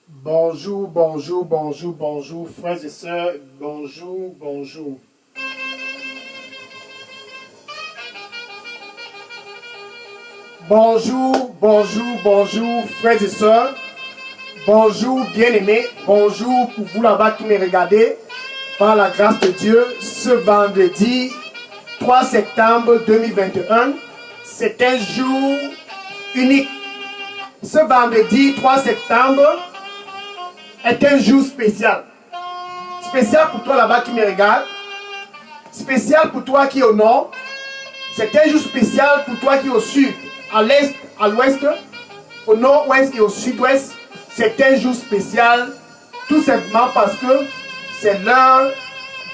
Bonjour, bonjour, bonjour, bonjour, frères et sœurs, bonjour, bonjour. Bonjour, bonjour, bonjour, frères et sœurs, bonjour, bien-aimés, bonjour pour vous là-bas qui me regardez, par la grâce de Dieu, ce vendredi 3 septembre 2021, c'est un jour unique. Ce vendredi 3 septembre est un jour spécial. Spécial pour toi là-bas qui me regarde. Spécial pour toi qui est au nord. C'est un jour spécial pour toi qui est au sud, à l'est, à l'ouest, au nord-ouest et au sud-ouest. C'est un jour spécial tout simplement parce que c'est l'heure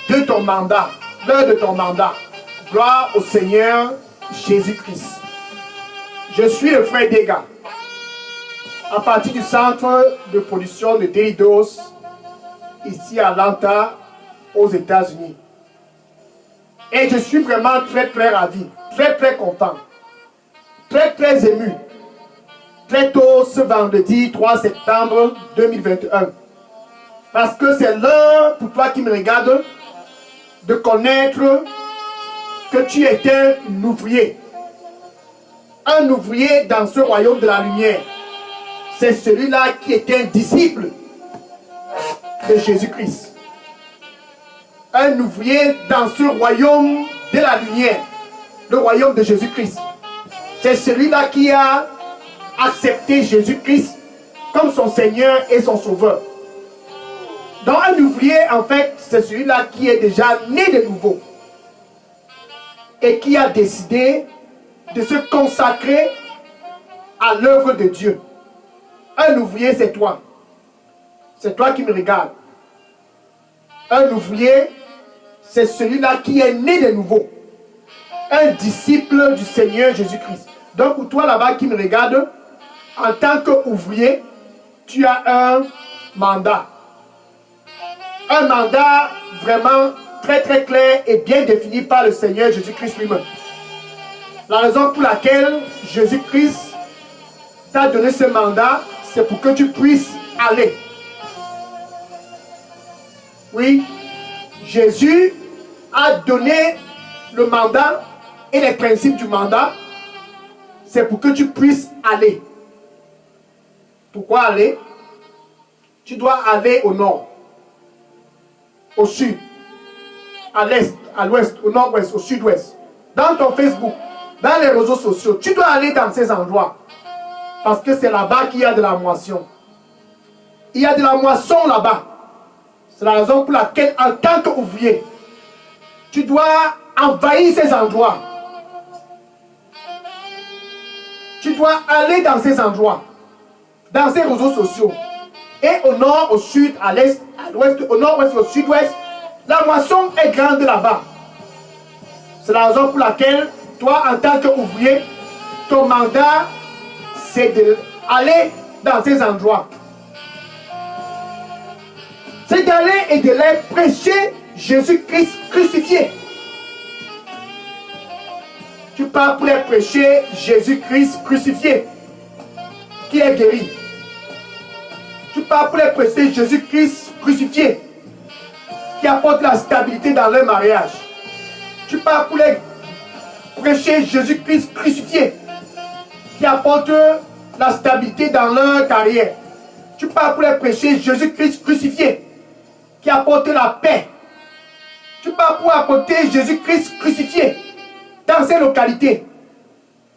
de ton mandat. L'heure de ton mandat. Gloire au Seigneur Jésus-Christ. Je suis le frère Dega. À partir du centre de production de Delidos, ici à Atlanta, aux États-Unis. Et je suis vraiment très ravi, très content, très ému. Très tôt ce vendredi 3 septembre 2021. Parce que c'est l'heure pour toi qui me regarde de connaître que tu es un ouvrier. Un ouvrier dans ce royaume de la lumière. C'est celui-là qui est un disciple de Jésus-Christ. Un ouvrier dans ce royaume de la lumière, le royaume de Jésus-Christ. C'est celui-là qui a accepté Jésus-Christ comme son Seigneur et son Sauveur. Donc un ouvrier, en fait, c'est celui-là qui est déjà né de nouveau et qui a décidé de se consacrer à l'œuvre de Dieu. Un ouvrier, c'est toi. C'est toi qui me regardes. Un ouvrier, c'est celui-là qui est né de nouveau. Un disciple du Seigneur Jésus-Christ. Donc pour toi là-bas qui me regarde, en tant qu'ouvrier, tu as un mandat. Un mandat vraiment très clair et bien défini par le Seigneur Jésus-Christ lui-même. La raison pour laquelle Jésus-Christ t'a donné ce mandat, c'est pour que tu puisses aller. Oui, Jésus a donné le mandat et les principes du mandat. C'est pour que tu puisses aller. Pourquoi aller? Tu dois aller au nord, au sud, à l'est, à l'ouest, au nord-ouest, au sud-ouest. Dans ton Facebook, dans les réseaux sociaux, tu dois aller dans ces endroits. Parce que c'est là-bas qu'il y a de la moisson. Il y a de la moisson là-bas. C'est la raison pour laquelle, en tant qu'ouvrier, tu dois envahir ces endroits. Tu dois aller dans ces endroits, dans ces réseaux sociaux. Et au nord, au sud, à l'est, à l'ouest, au nord-ouest, au sud-ouest, la moisson est grande là-bas. C'est la raison pour laquelle, toi, en tant qu'ouvrier, ton mandat, c'est d'aller dans ces endroits. C'est d'aller et de les prêcher Jésus-Christ crucifié. Tu pars pour les prêcher Jésus-Christ crucifié, qui est guéri. Tu pars pour les prêcher Jésus-Christ crucifié, qui apporte la stabilité dans leur mariage. Tu pars pour les prêcher Jésus-Christ crucifié, qui apporte la stabilité dans leur carrière. Tu pars pour les prêcher Jésus-Christ crucifié, qui apporte la paix. Tu pars pour apporter Jésus-Christ crucifié dans ces localités,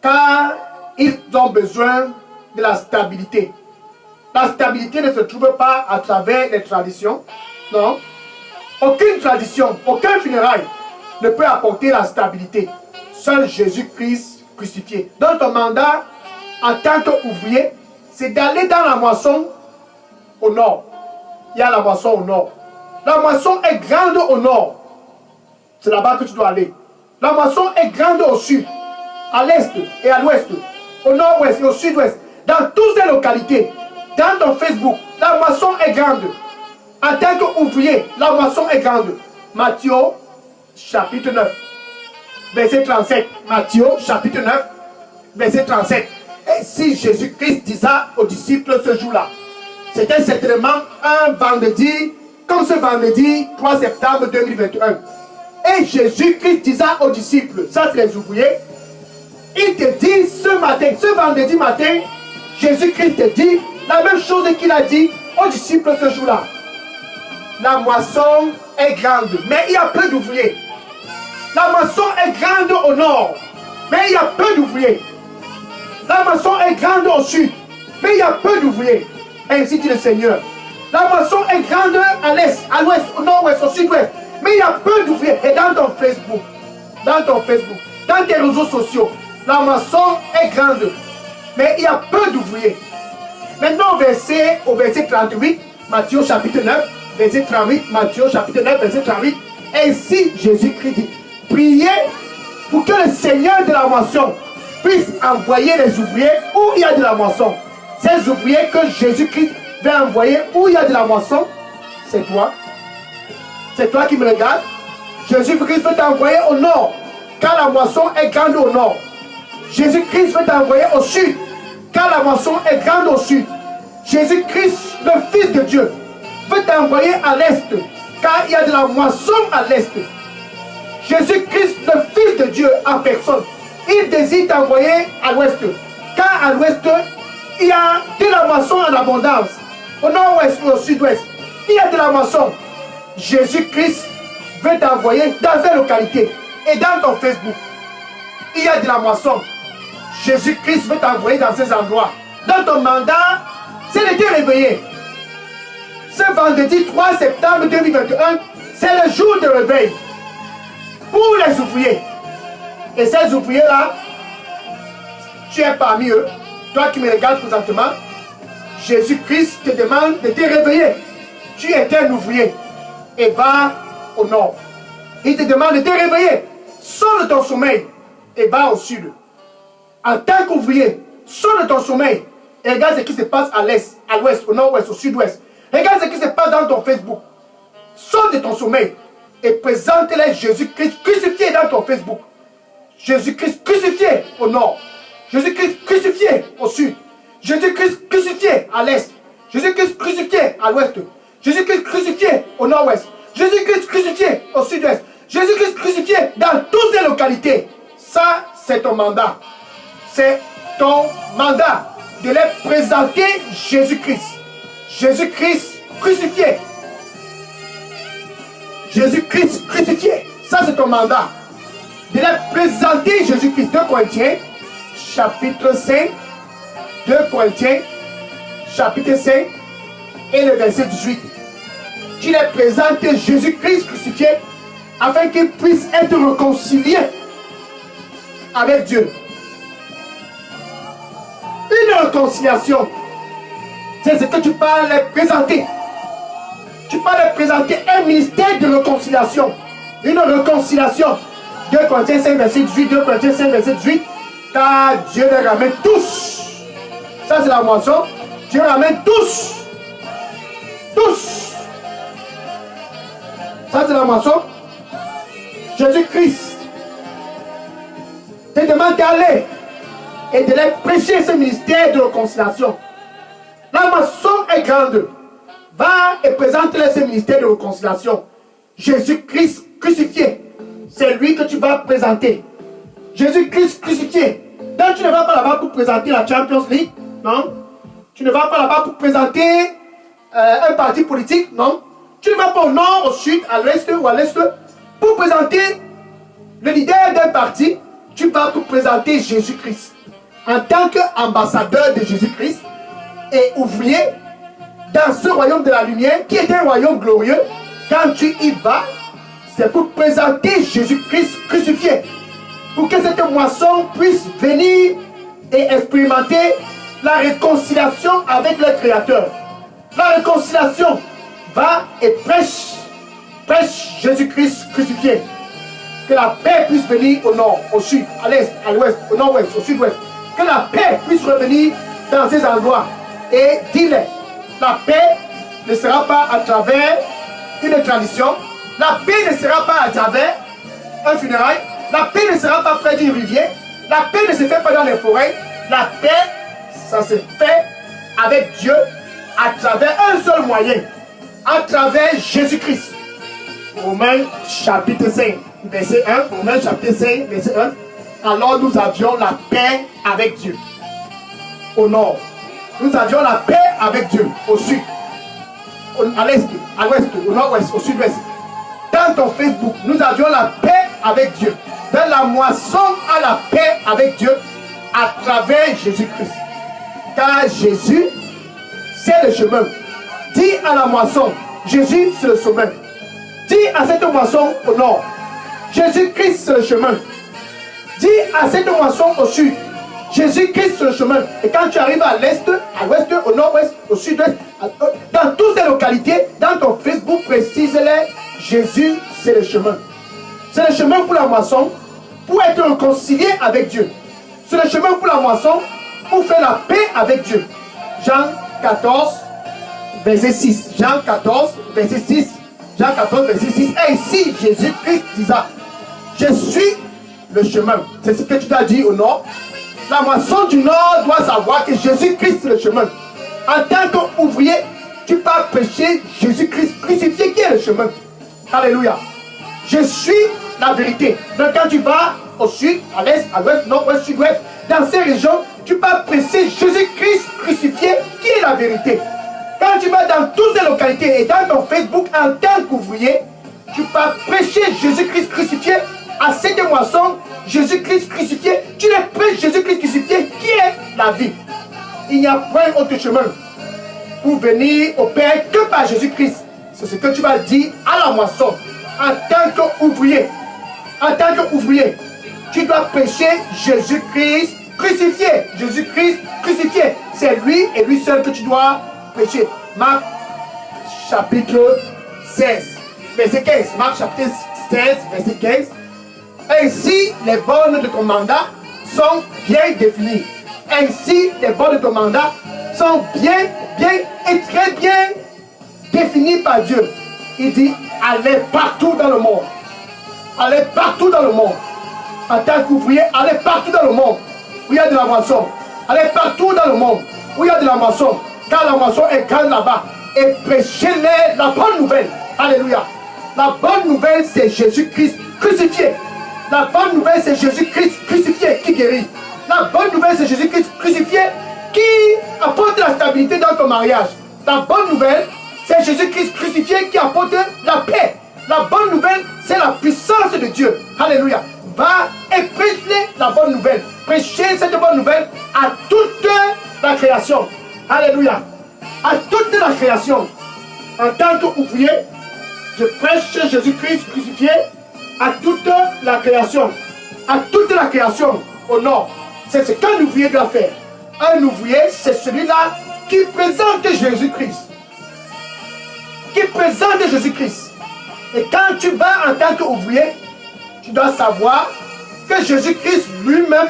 car ils ont besoin de la stabilité. La stabilité ne se trouve pas à travers les traditions, non. Aucune tradition, aucun funérail ne peut apporter la stabilité. Seul Jésus-Christ crucifié. Donc ton mandat, en tant qu'ouvrier, c'est d'aller dans la moisson au nord. Il y a la moisson au nord. La moisson est grande au nord. C'est là-bas que tu dois aller. La moisson est grande au sud, à l'est et à l'ouest, au nord-ouest et au sud-ouest. Dans toutes ces localités, dans ton Facebook, la moisson est grande. En tant qu'ouvrier, la moisson est grande. Matthieu, chapitre 9, verset 37. Matthieu, chapitre 9, verset 37. Et si Jésus-Christ dit ça aux disciples ce jour-là, C'était certainement un vendredi, comme ce vendredi 3 septembre 2021. Et Jésus-Christ disait aux disciples, ça c'est les ouvriers, il te dit ce matin, ce vendredi matin, Jésus-Christ te dit la même chose qu'il a dit aux disciples ce jour-là. La moisson est grande, mais il y a peu d'ouvriers. La moisson est grande au nord, mais il y a peu d'ouvriers. La moisson est grande au sud, mais il y a peu d'ouvriers. Ainsi dit le Seigneur. La moisson est grande à l'est, à l'ouest, au nord-ouest, au sud-ouest, mais il y a peu d'ouvriers. Et dans ton Facebook, dans tes réseaux sociaux, la moisson est grande, mais il y a peu d'ouvriers. Maintenant au verset 38, Matthieu chapitre 9, verset 38, Matthieu chapitre 9, verset 38. Ainsi Jésus-Christ dit, priez pour que le Seigneur de la moisson puisse envoyer les ouvriers où il y a de la moisson. Ces ouvriers que Jésus-Christ va envoyer où il y a de la moisson, c'est toi. C'est toi qui me regardes. Jésus-Christ veut t'envoyer au nord, car la moisson est grande au nord. Jésus-Christ veut t'envoyer au sud, car la moisson est grande au sud. Jésus-Christ, le Fils de Dieu, veut t'envoyer à l'est, car il y a de la moisson à l'est. Jésus-Christ, le Fils de Dieu en personne, il désire t'envoyer à l'ouest, car à l'ouest, il y a de la moisson en abondance. Au nord-ouest et au sud-ouest, il y a de la moisson. Jésus-Christ veut t'envoyer dans ces localités et dans ton Facebook. Il y a de la moisson. Jésus-Christ veut t'envoyer dans ces endroits. Dans ton mandat, c'est de te réveiller. Ce vendredi 3 septembre 2021, c'est le jour de réveil pour les ouvriers. Et ces ouvriers-là, tu es parmi eux. Toi qui me regardes présentement, Jésus-Christ te demande de te réveiller. Tu es un ouvrier et va au nord. Il te demande de te réveiller. Sors de ton sommeil et va au sud. En tant qu'ouvrier, sors de ton sommeil et regarde ce qui se passe à l'est, à l'ouest, au nord-ouest, au sud-ouest. Regarde ce qui se passe dans ton Facebook. Sors de ton sommeil et présente-les Jésus-Christ crucifié dans ton Facebook. Jésus-Christ crucifié au nord. Jésus-Christ crucifié au sud. Jésus-Christ crucifié à l'est. Jésus-Christ crucifié à l'ouest. Jésus-Christ crucifié au nord-ouest. Jésus-Christ crucifié au sud-ouest. Jésus-Christ crucifié dans toutes ces localités. Ça, c'est ton mandat. C'est ton mandat de les présenter Jésus-Christ. Jésus-Christ crucifié. Jésus-Christ crucifié. Ça, c'est ton mandat. De les présenter Jésus-Christ. 2 Corinthiens, chapitre 5. 2 Corinthiens, chapitre 5 et le verset 18. Tu les présentes Jésus-Christ crucifié afin qu'il puisse être réconcilié avec Dieu. Une réconciliation, c'est ce que tu parles les présenter. Tu parles les présenter un ministère de réconciliation. Une réconciliation. 2 Corinthiens 5, verset 18. 2 Corinthiens 5, verset 18. Car Dieu les ramène tous. Ça c'est la moisson. Dieu ramène tous. Tous. Ça c'est la moisson. Jésus-Christ te demande d'aller et de les prêcher ce ministère de réconciliation. La moisson est grande. Va et présente-les ce ministère de réconciliation. Jésus-Christ crucifié. C'est lui que tu vas présenter. Jésus-Christ crucifié. Donc tu ne vas pas là-bas pour présenter la Champions League. Non. Tu ne vas pas là-bas pour présenter un parti politique. Non. Tu ne vas pas au nord, au sud, à l'ouest ou à l'est pour présenter le leader d'un parti. Tu vas pour présenter Jésus-Christ. En tant qu'ambassadeur de Jésus-Christ et ouvrier dans ce royaume de la lumière qui est un royaume glorieux, quand tu y vas, c'est pour présenter Jésus-Christ crucifié. Pour que cette moisson puisse venir et expérimenter la réconciliation avec le Créateur. La réconciliation va et prêche Jésus-Christ crucifié. Que la paix puisse venir au nord, au sud, à l'est, à l'ouest, au nord-ouest, au sud-ouest. Que la paix puisse revenir dans ces endroits. Et dis-le, la paix ne sera pas à travers une tradition. La paix ne sera pas à travers un funérail. La paix ne sera pas près d'une rivière. La paix ne se fait pas dans les forêts. La paix, ça se fait avec Dieu à travers un seul moyen, à travers Jésus-Christ. Romains chapitre 5, verset 1. Romains chapitre 5, verset 1. Alors nous avions la paix avec Dieu. Au nord. Nous avions la paix avec Dieu. Au sud. À l'est, à l'ouest, au nord-ouest, au sud-ouest. Dans ton Facebook, nous avions la paix avec Dieu. Dans la moisson à la paix avec Dieu à travers Jésus-Christ. Car Jésus, c'est le chemin. Dis à la moisson, Jésus, c'est le chemin. Dis à cette moisson au nord, Jésus-Christ, c'est le chemin. Dis à cette moisson au sud, Jésus-Christ, c'est le chemin. Et quand tu arrives à l'est, à l'ouest, au nord-ouest, au sud-ouest, dans toutes ces localités, dans ton Facebook, précise-les, Jésus, c'est le chemin. C'est le chemin pour la moisson, pour être réconcilié avec Dieu. C'est le chemin pour la moisson, pour faire la paix avec Dieu. Jean 14, verset 6. Jean 14, verset 6. Jean 14, verset 6. Ainsi, Jésus-Christ disait, je suis le chemin. C'est ce que tu t'as dit au nord. La moisson du nord doit savoir que Jésus-Christ est le chemin. En tant qu'ouvrier, tu peux prêcher Jésus-Christ crucifié qui est le chemin. Alléluia. Je suis la vérité. Donc quand tu vas au sud, à l'est, à l'ouest, nord-ouest, sud-ouest, dans ces régions, tu peux prêcher Jésus-Christ crucifié qui est la vérité. Quand tu vas dans toutes les localités et dans ton Facebook en tant qu'ouvrier, tu peux prêcher Jésus-Christ crucifié à cette moisson, Jésus-Christ crucifié. Tu les prêches Jésus-Christ crucifié qui est la vie. Il n'y a point autre chemin pour venir au Père que par Jésus-Christ. C'est ce que tu vas dire à la moisson en tant qu'ouvrier. En tant qu'ouvrier, tu dois prêcher Jésus-Christ crucifié. Jésus-Christ crucifié. C'est lui et lui seul que tu dois prêcher. Marc chapitre 16, verset 15. Marc chapitre 16, verset 15. Ainsi, les bornes de ton mandat sont bien définies. Ainsi, les bornes de ton mandat sont bien et très bien définies par Dieu. Il dit, allez partout dans le monde. Allez partout dans le monde. En tant qu'ouvrier, allez partout dans le monde où il y a de la moisson. Allez partout dans le monde où il y a de la moisson. Car la moisson est grande là-bas. Et prêchez-les la bonne nouvelle. Alléluia. La bonne nouvelle, c'est Jésus-Christ crucifié. La bonne nouvelle, c'est Jésus-Christ crucifié qui guérit. La bonne nouvelle, c'est Jésus-Christ crucifié qui apporte la stabilité dans ton mariage. La bonne nouvelle, c'est Jésus-Christ crucifié qui apporte la paix. La bonne nouvelle, c'est la puissance de Dieu. Alléluia. Va et prêche la bonne nouvelle. Prêchez cette bonne nouvelle à toute la création. Alléluia. À toute la création. En tant qu'ouvrier, je prêche Jésus-Christ crucifié à toute la création. À toute la création au nord. C'est ce qu'un ouvrier doit faire. Un ouvrier, c'est celui-là qui présente Jésus-Christ. Qui présente Jésus-Christ. Et quand tu vas en tant qu'ouvrier, tu dois savoir que Jésus-Christ lui-même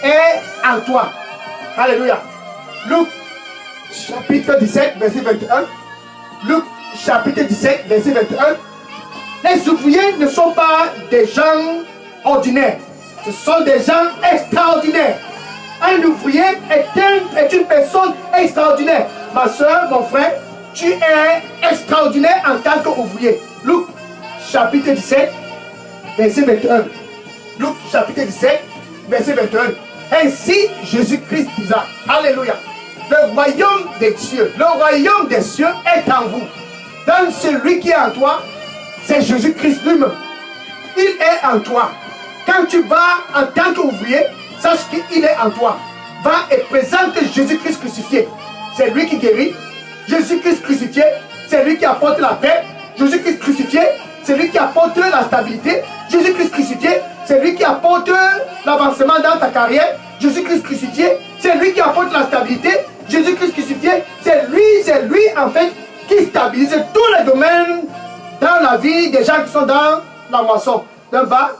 est en toi. Alléluia. Luc chapitre 17, verset 21. Luc chapitre 17, verset 21. Les ouvriers ne sont pas des gens ordinaires. Ce sont des gens extraordinaires. Un ouvrier est une personne extraordinaire. Ma soeur, mon frère, tu es extraordinaire en tant qu'ouvrier. Luc chapitre 17, verset 21. Luc chapitre 17, verset 21. Ainsi, Jésus-Christ disait, alléluia, le royaume des cieux, le royaume des cieux est en vous. Dans celui qui est en toi, c'est Jésus-Christ lui-même. Il est en toi. Quand tu vas en tant qu'ouvrier, sache qu'il est en toi. Va et présente Jésus-Christ crucifié. C'est lui qui guérit. Jésus-Christ crucifié, c'est lui qui apporte la paix. Jésus-Christ crucifié, c'est lui qui apporte la stabilité. Jésus-Christ crucifié, c'est lui qui apporte l'avancement dans ta carrière. Jésus-Christ crucifié, c'est lui qui apporte la stabilité. Jésus-Christ crucifié, c'est lui en fait qui stabilise tous les domaines dans la vie des gens qui sont dans la moisson. Donc va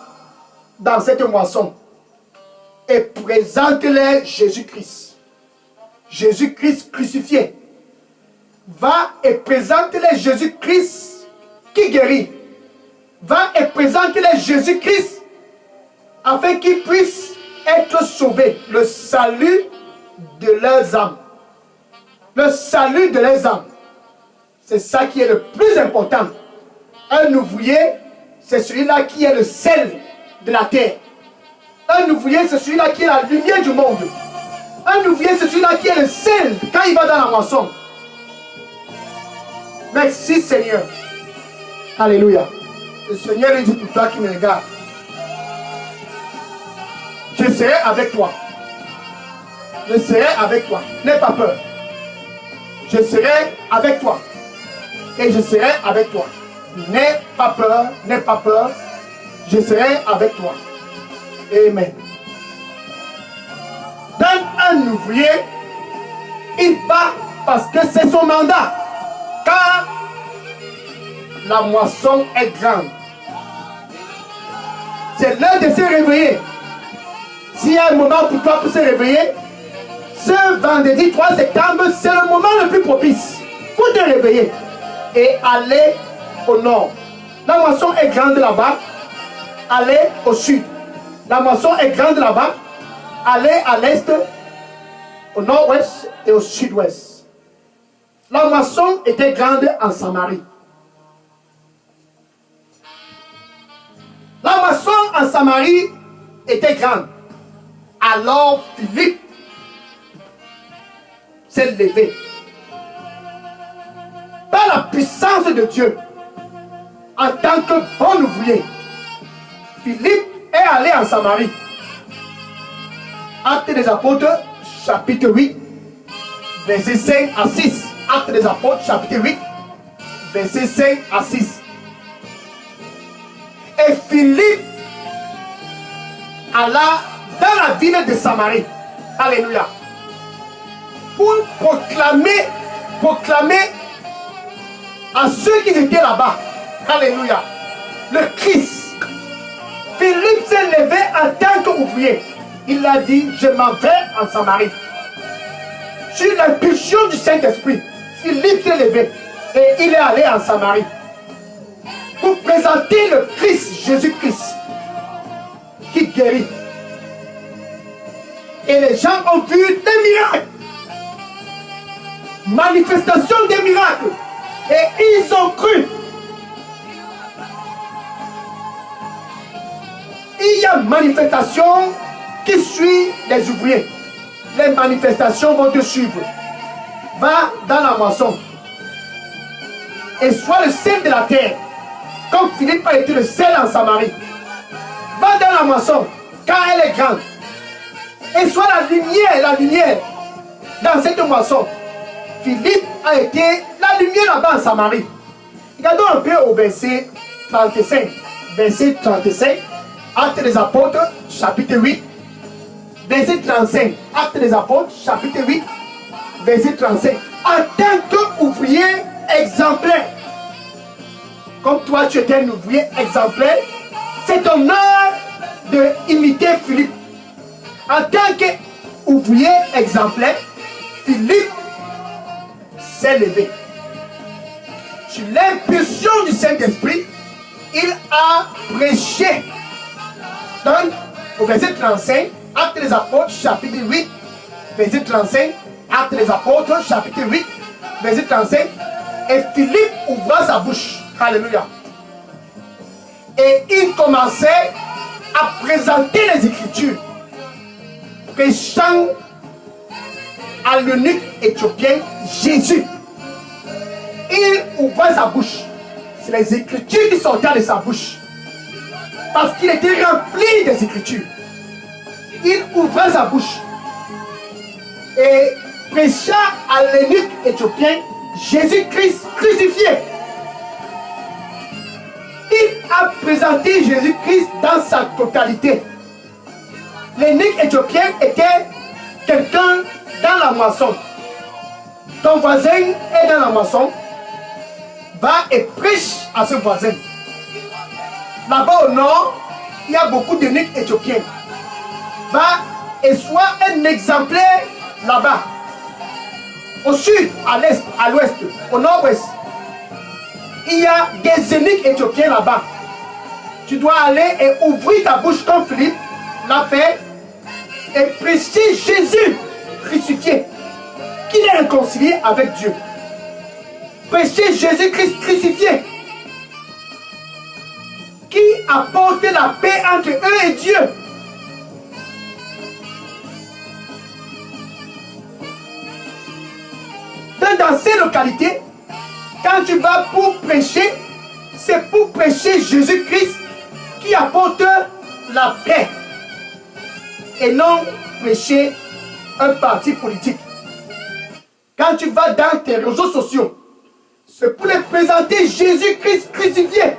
dans cette moisson et présente-les Jésus-Christ. Jésus-Christ crucifié. Va et présente-les Jésus-Christ qui guérit. Va et présente-les Jésus-Christ afin qu'ils puissent être sauvés. Le salut de leurs âmes. le salut de leurs âmes. C'est ça qui est le plus important. Un ouvrier, c'est celui-là qui est le sel de la terre. Un ouvrier, c'est celui-là qui est la lumière du monde. Un ouvrier, c'est celui-là qui est le sel quand il va dans la moisson. Merci Seigneur. Alléluia. Le Seigneur lui dit pour toi qui me regarde, je serai avec toi. Je serai avec toi. N'aie pas peur. Je serai avec toi. Et je serai avec toi. N'aie pas peur. N'aie pas peur. Je serai avec toi. Amen. Dans un ouvrier, il va parce que c'est son mandat. Car la moisson est grande. C'est l'heure de se réveiller. S'il y a un moment pour toi pour se réveiller, ce vendredi 3 septembre, c'est le moment le plus propice pour te réveiller et aller au nord. La moisson est grande là-bas, allez au sud. La moisson est grande là-bas, allez à l'est, au nord-ouest et au sud-ouest. La moisson était grande en Samarie. La moisson en Samarie était grande. Alors Philippe s'est levé. Par la puissance de Dieu, en tant que bon ouvrier, Philippe est allé en Samarie. Actes des Apôtres, chapitre 8, versets 5 à 6. Actes des Apôtres, chapitre 8, versets 5 à 6. Et Philippe alla dans la ville de Samarie. Alléluia. Pour proclamer à ceux qui étaient là-bas. Alléluia. Le Christ. Philippe s'est levé en tant qu'ouvrier. Il a dit, je m'en vais en Samarie. Sur l'impulsion du Saint-Esprit, Philippe s'est levé et il est allé en Samarie pour présenter le Christ, Jésus-Christ, qui guérit. Et les gens ont vu des miracles, manifestation des miracles, et ils ont cru. Il y a manifestation qui suit les ouvriers. Les manifestations vont te suivre. Va dans la moisson et sois le sel de la terre, comme Philippe a été le sel en Samarie. Va dans la moisson, car elle est grande. Et sois la lumière dans cette moisson. Philippe a été la lumière là-bas en Samarie. Regardons un peu au verset 35. Verset 35, Actes des Apôtres, chapitre 8. Verset 35, Actes des Apôtres, chapitre 8. Verset 35. En tant qu'ouvrier exemplaire, comme toi tu étais un ouvrier exemplaire, c'est ton heure d'imiter Philippe. En tant qu'ouvrier exemplaire, Philippe s'est levé. Sur l'impulsion du Saint-Esprit, il a prêché. Donc, au verset 35, Actes des Apôtres, chapitre 8, verset 35, Actes des Apôtres, chapitre 8, verset 35, et Philippe ouvra sa bouche. Alléluia. Et il commençait à présenter les Écritures, prêchant à l'eunuque éthiopien Jésus. Il ouvrait sa bouche. C'est les Écritures qui sortaient de sa bouche. Parce qu'il était rempli des Écritures. Il ouvrait sa bouche et prêcha à l'eunuque éthiopien Jésus-Christ crucifié. Il a présenté Jésus-Christ dans sa totalité. L'eunuque éthiopien était quelqu'un dans la moisson. Ton voisin est dans la moisson. Va et prêche à ce voisin. Là-bas au nord, il y a beaucoup d'eunuques éthiopiens. Va et sois un exemplaire là-bas. Au sud, à l'est, à l'ouest, au nord-ouest. Il y a des eunuques éthiopiens là-bas. Tu dois aller et ouvrir ta bouche comme Philippe l'a fait et prêcher Jésus crucifié, qu'il est réconcilié avec Dieu. Prêcher Jésus-Christ crucifié, qui apporte la paix entre eux et Dieu. Dans ces localités, quand tu vas pour prêcher, c'est pour prêcher Jésus-Christ qui apporte la paix et non prêcher un parti politique. Quand tu vas dans tes réseaux sociaux, c'est pour les présenter Jésus-Christ crucifié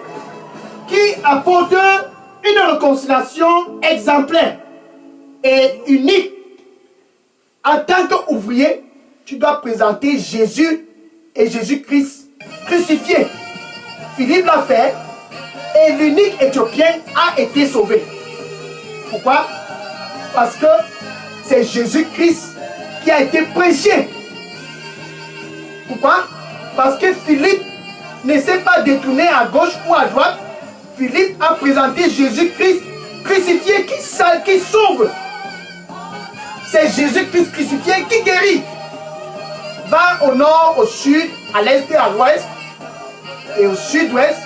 qui apporte une réconciliation exemplaire et unique. En tant qu'ouvrier, tu dois présenter Jésus et Jésus-Christ crucifié. Philippe l'a fait et l'unique Éthiopien a été sauvé. Pourquoi? Parce que c'est Jésus-Christ qui a été prêché. Pourquoi? Parce que Philippe ne s'est pas détourné à gauche ou à droite. Philippe a présenté Jésus-Christ crucifié qui sauve. C'est Jésus-Christ crucifié qui guérit. Va au nord, au sud, à l'est et à l'ouest, et au sud-ouest,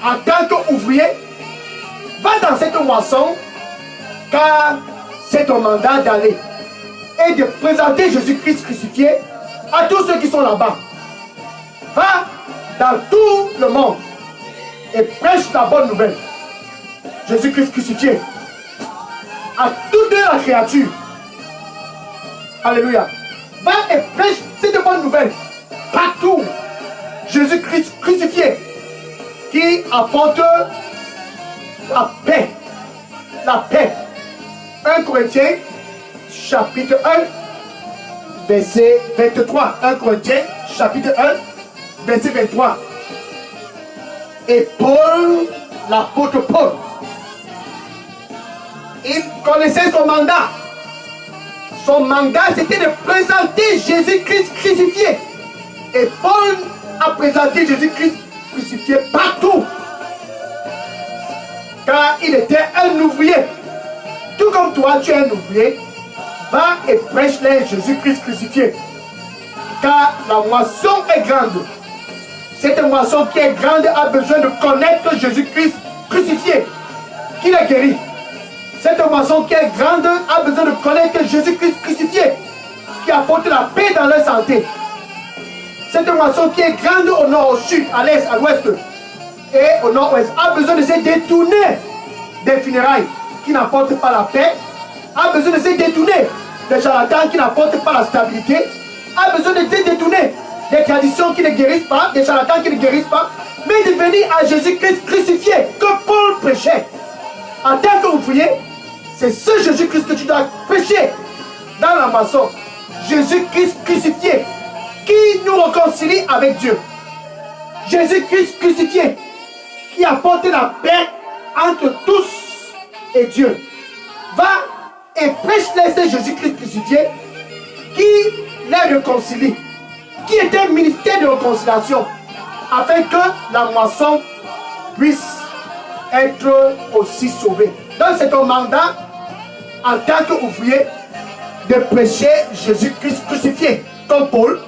en tant qu'ouvrier, va dans cette moisson, car c'est ton mandat d'aller et de présenter Jésus-Christ crucifié à tous ceux qui sont là-bas. Va dans tout le monde et prêche la bonne nouvelle. Jésus-Christ crucifié à toute la créature. Alléluia. Va et prêche cette bonne nouvelle partout. Jésus-Christ crucifié qui apporte la paix. La paix. 1 Corinthiens chapitre 1 verset 23. 1 Corinthiens chapitre 1 verset 23. Et Paul, l'apôtre Paul, il connaissait son mandat. Son mandat, c'était de présenter Jésus-Christ crucifié. Et Paul a présenté Jésus-Christ crucifié partout. Car il était un ouvrier. Tout comme toi, tu es un ouvrier. Va et prêche-les Jésus-Christ crucifié. Car la moisson est grande. Cette moisson qui est grande a besoin de connaître Jésus-Christ crucifié, qui l'a guéri. Cette moisson qui est grande a besoin de connaître Jésus-Christ crucifié, qui apporte la paix dans leur santé. Cette moisson qui est grande au nord, au sud, à l'est, à l'ouest et au nord-ouest a besoin de se détourner des funérailles qui n'apportent pas la paix, a besoin de se détourner des charlatans qui n'apportent pas la stabilité, a besoin de se détourner des traditions qui ne guérissent pas, des charlatans qui ne guérissent pas, mais de venir à Jésus-Christ crucifié que Paul prêchait. En tant qu'ouvrier, c'est ce Jésus-Christ que tu dois prêcher dans la moisson. Jésus-Christ crucifié qui nous réconcilie avec Dieu. Jésus-Christ crucifié qui apporte la paix entre tous et Dieu. Va et prêche-les ce Jésus-Christ crucifié qui les réconcilie, qui est un ministère de réconciliation, afin que la moisson puisse être aussi sauvée. Donc c'est ton mandat en tant qu'ouvrier de prêcher Jésus-Christ crucifié comme Paul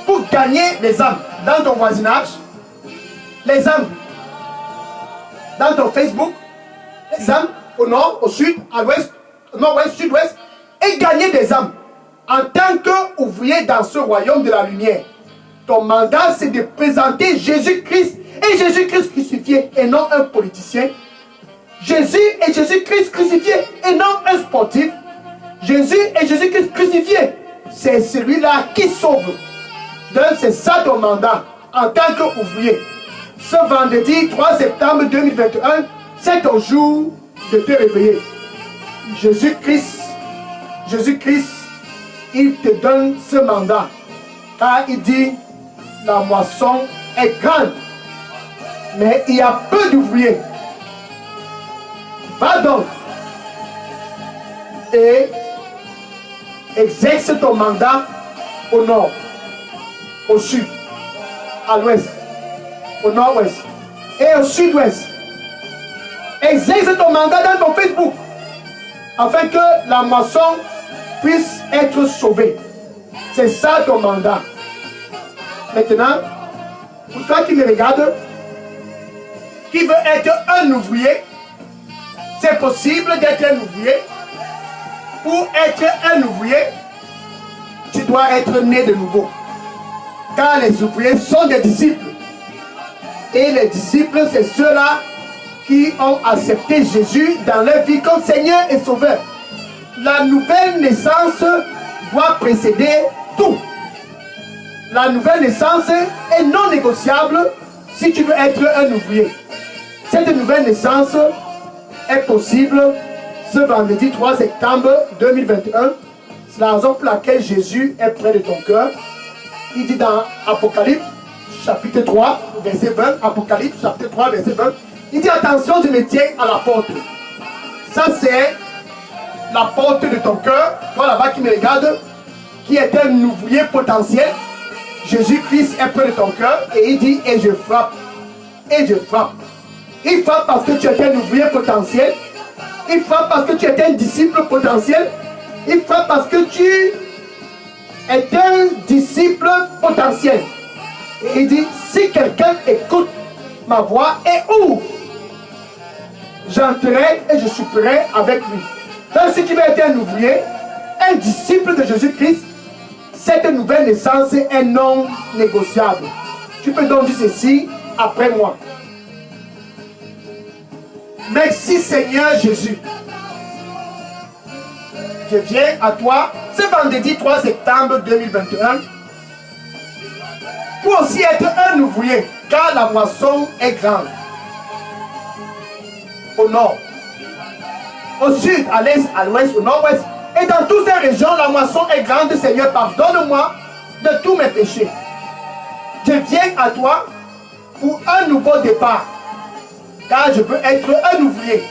pour gagner les âmes dans ton voisinage, les âmes dans ton Facebook, les âmes au nord, au sud, à l'ouest, au nord-ouest, sud-ouest, et gagner des âmes en tant qu'ouvrier dans ce royaume de la lumière. Ton mandat, c'est de présenter Jésus-Christ et Jésus-Christ crucifié et non un politicien. Jésus et Jésus-Christ crucifié et non un sportif. Jésus et Jésus-Christ crucifié, c'est celui-là qui sauve. Donc c'est ça ton mandat en tant qu'ouvrier. Ce vendredi 3 septembre 2021, c'est ton jour de te réveiller. Jésus-Christ, il te donne ce mandat. Car il dit, la moisson est grande, mais il y a peu d'ouvriers. Va donc et exerce ton mandat au nord, au sud, à l'ouest, au nord-ouest et au sud-ouest. Exerce ton mandat dans ton Facebook afin que la moisson puisse être sauvée. C'est ça ton mandat. Maintenant, pour toi qui me regarde, qui veut être un ouvrier, c'est possible d'être un ouvrier. Pour être un ouvrier, tu dois être né de nouveau. Car les ouvriers sont des disciples. Et les disciples, c'est ceux-là qui ont accepté Jésus dans leur vie comme Seigneur et Sauveur. La nouvelle naissance doit précéder tout. La nouvelle naissance est non négociable si tu veux être un ouvrier. Cette nouvelle naissance est possible ce vendredi 3 septembre 2021. C'est la raison pour laquelle Jésus est près de ton cœur. Il dit dans Apocalypse chapitre 3 verset 20, Apocalypse chapitre 3 verset 20, il dit attention, je me tiens à la porte. Ça c'est la porte de ton cœur. Toi là-bas qui me regarde, qui est un ouvrier potentiel. Jésus-Christ est près de ton cœur et il dit et je frappe. Et je frappe. Il frappe parce que tu es un ouvrier potentiel. Il frappe parce que tu es un disciple potentiel. Il frappe parce que tu es un disciple potentiel. Et il dit, si quelqu'un écoute ma voix et ouvre, j'entrerai et je souperai avec lui. Donc si tu veux être un ouvrier, un disciple de Jésus-Christ, cette nouvelle naissance est non négociable. Tu peux donc dire ceci après moi. Merci Seigneur Jésus. Je viens à toi ce vendredi 3 septembre 2021 pour aussi être un ouvrier, car la moisson est grande. Au nord, au sud, à l'est, à l'ouest, au nord-ouest, et dans toutes ces régions, la moisson est grande. Seigneur, pardonne-moi de tous mes péchés. Je viens à toi pour un nouveau départ, car je veux être un ouvrier.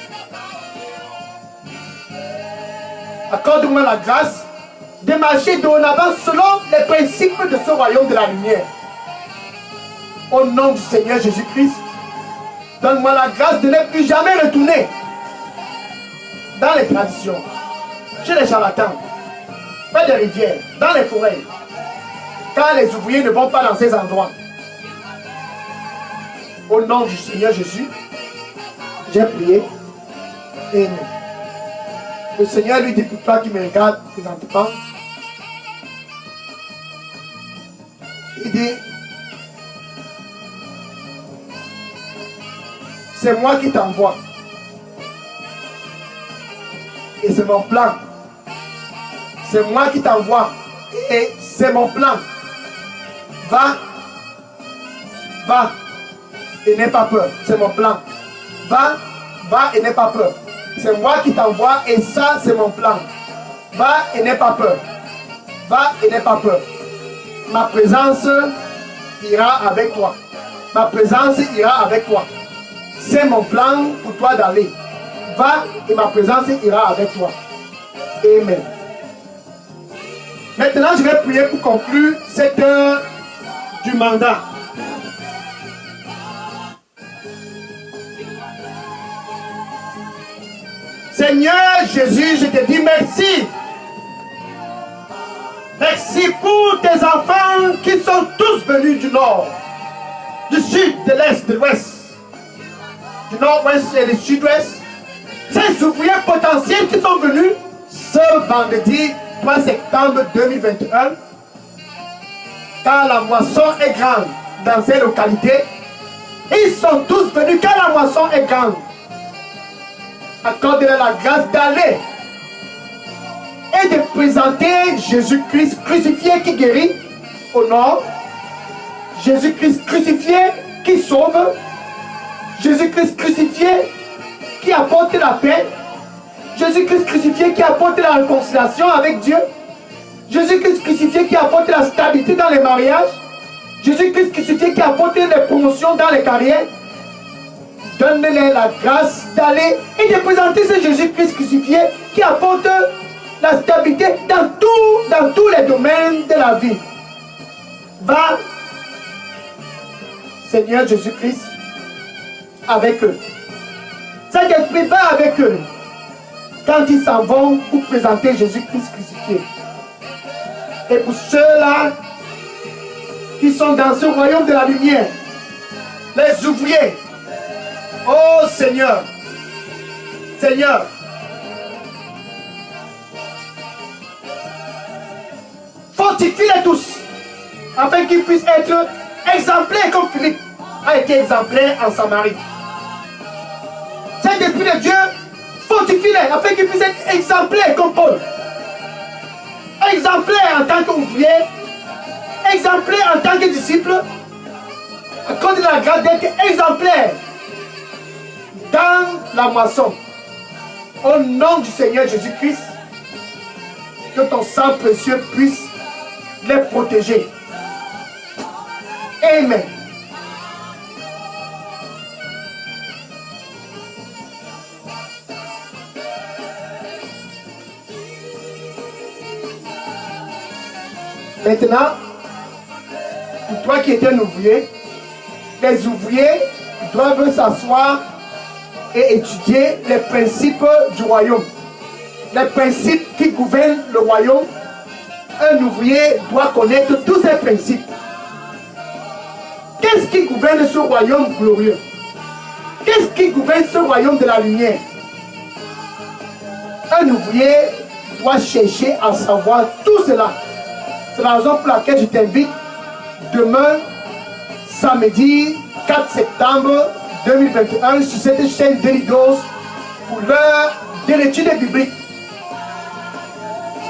Accorde-moi la grâce de marcher dorénavant selon les principes de ce royaume de la lumière. Au nom du Seigneur Jésus-Christ, donne-moi la grâce de ne plus jamais retourner dans les traditions, chez les charlatans, près des rivières, dans les forêts, car les ouvriers ne vont pas dans ces endroits. Au nom du Seigneur Jésus, j'ai prié. Amen. Le Seigneur lui dit pour toi qui me regarde présentement, il dit, c'est moi qui t'envoie. Et c'est mon plan. C'est moi qui t'envoie. Et c'est mon plan. Va. Va. Et n'aie pas peur. C'est mon plan. Va. Va et n'aie pas peur. C'est moi qui t'envoie et ça c'est mon plan. Va et n'aie pas peur. Va et n'aie pas peur. Ma présence ira avec toi. Ma présence ira avec toi. C'est mon plan pour toi d'aller. Va et ma présence ira avec toi. Amen. Maintenant, je vais prier pour conclure cette heure du mandat. Seigneur Jésus, je te dis merci. Merci pour tes enfants qui sont tous venus du nord, du sud, de l'est, de l'ouest, du nord-ouest et du sud-ouest. Ces ouvriers potentiels qui sont venus ce vendredi 3 septembre 2021, car la moisson est grande dans ces localités. Ils sont tous venus car la moisson est grande. Accorde-leur la grâce d'aller et de présenter Jésus-Christ crucifié qui guérit au nord, Jésus-Christ crucifié qui sauve, Jésus-Christ crucifié qui apporte la paix, Jésus-Christ crucifié qui apporte la réconciliation avec Dieu, Jésus-Christ crucifié qui apporte la stabilité dans les mariages, Jésus-Christ crucifié qui apporte les promotions dans les carrières. Donne-leur la grâce d'aller et de présenter ce Jésus-Christ crucifié qui apporte la stabilité dans tous les domaines de la vie. Va, Seigneur Jésus-Christ, avec eux. Saint-Esprit, va avec eux quand ils s'en vont pour présenter Jésus-Christ crucifié. Et pour ceux-là qui sont dans ce royaume de la lumière, les ouvriers, oh Seigneur, Seigneur, fortifie-les tous, afin qu'ils puissent être exemplaires comme Philippe a été exemplaire en Samarie. Saint-Esprit de Dieu, fortifie-les, afin qu'ils puissent être exemplaires comme Paul. Exemplaires en tant qu'ouvrier, exemplaires en tant que disciple, à cause de la grâce d'être exemplaires dans la moisson. Au nom du Seigneur Jésus-Christ, que ton sang précieux puisse les protéger. Amen. Maintenant, pour toi qui es un ouvrier, les ouvriers doivent s'asseoir et étudier les principes du royaume. Les principes qui gouvernent le royaume. Un ouvrier doit connaître tous ces principes. Qu'est-ce qui gouverne ce royaume glorieux? Qu'est-ce qui gouverne ce royaume de la lumière? Un ouvrier doit chercher à savoir tout cela. C'est la raison pour laquelle je t'invite demain, samedi 4 septembre 2021, sur cette chaîne Delidos pour l'heure de l'étude biblique.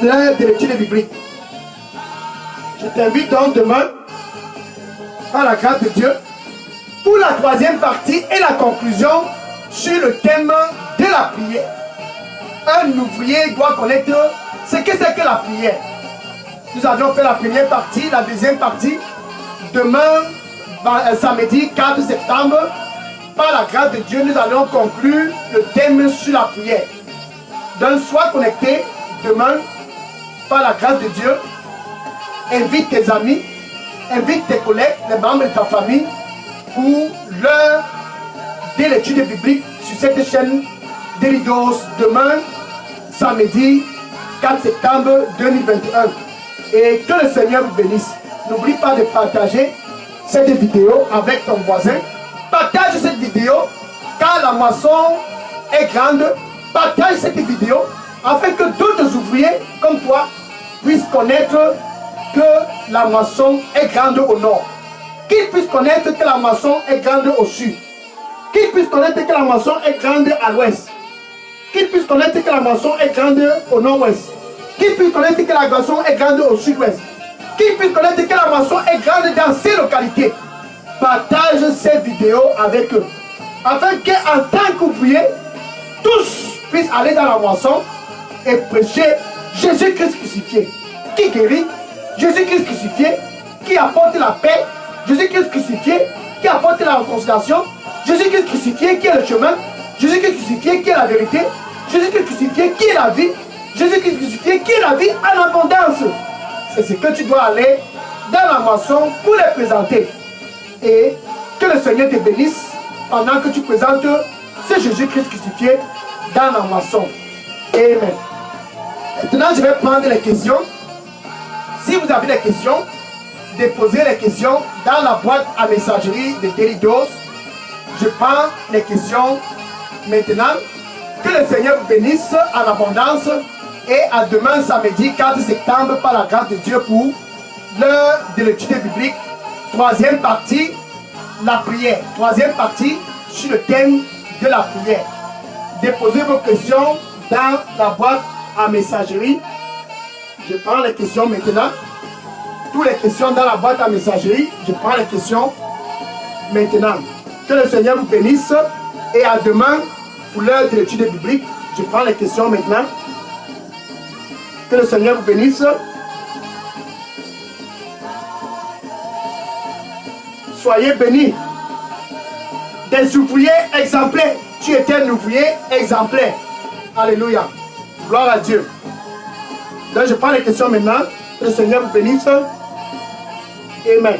L'heure de l'étude biblique. Je t'invite donc demain, par la grâce de Dieu, pour la troisième partie et la conclusion sur le thème de la prière. Un ouvrier doit connaître ce que c'est que la prière. Nous avions fait la première partie, la deuxième partie. Demain, samedi 4 septembre, par la grâce de Dieu, nous allons conclure le thème sur la prière. Donc, sois connecté demain, par la grâce de Dieu. Invite tes amis, invite tes collègues, les membres de ta famille pour l'heure de l'étude biblique sur cette chaîne Delidos demain, samedi 4 septembre 2021. Et que le Seigneur vous bénisse. N'oublie pas de partager cette vidéo avec ton voisin. Partage cette vidéo car la moisson est grande. Partage cette vidéo afin que d'autres ouvriers comme toi puissent connaître que la moisson est grande au nord. Qu'ils puissent connaître que la moisson est grande au sud. Qu'ils puissent connaître que la moisson est grande à l'ouest. Qu'ils puissent connaître que la moisson est grande au nord-ouest. Qu'ils puissent connaître que la moisson est grande au sud-ouest. Qu'ils puissent connaître que la moisson est grande dans ces localités. Partage ces vidéos avec eux. Afin qu'en tant qu'ouvriers, tous puissent aller dans la moisson et prêcher Jésus-Christ crucifié. Qui guérit, Jésus-Christ crucifié, qui apporte la paix, Jésus-Christ crucifié, qui apporte la réconciliation, Jésus-Christ crucifié, qui est le chemin, Jésus-Christ crucifié, qui est la vérité, Jésus-Christ crucifié, qui est la vie, Jésus-Christ crucifié, qui est la vie en abondance. C'est ce que tu dois aller dans la moisson pour les présenter. Et que le Seigneur te bénisse pendant que tu présentes ce Jésus-Christ crucifié dans la moisson. Amen. Maintenant, je vais prendre les questions. Si vous avez des questions, déposez les questions dans la boîte à messagerie de Delidos. Je prends les questions maintenant. Que le Seigneur vous bénisse en abondance. Et à demain samedi 4 septembre par la grâce de Dieu pour l'heure de l'étude biblique. Troisième partie, la prière. Troisième partie sur le thème de la prière. Déposez vos questions dans la boîte à messagerie. Je prends les questions maintenant. Toutes les questions dans la boîte à messagerie. Je prends les questions maintenant. Que le Seigneur vous bénisse. Et à demain pour l'heure de l'étude biblique. Je prends les questions maintenant. Que le Seigneur vous bénisse. Soyez bénis. Des ouvriers exemplaires. Tu étais un ouvrier exemplaire. Alléluia. Gloire à Dieu. Donc je prends les questions maintenant. Que le Seigneur vous bénisse. Amen.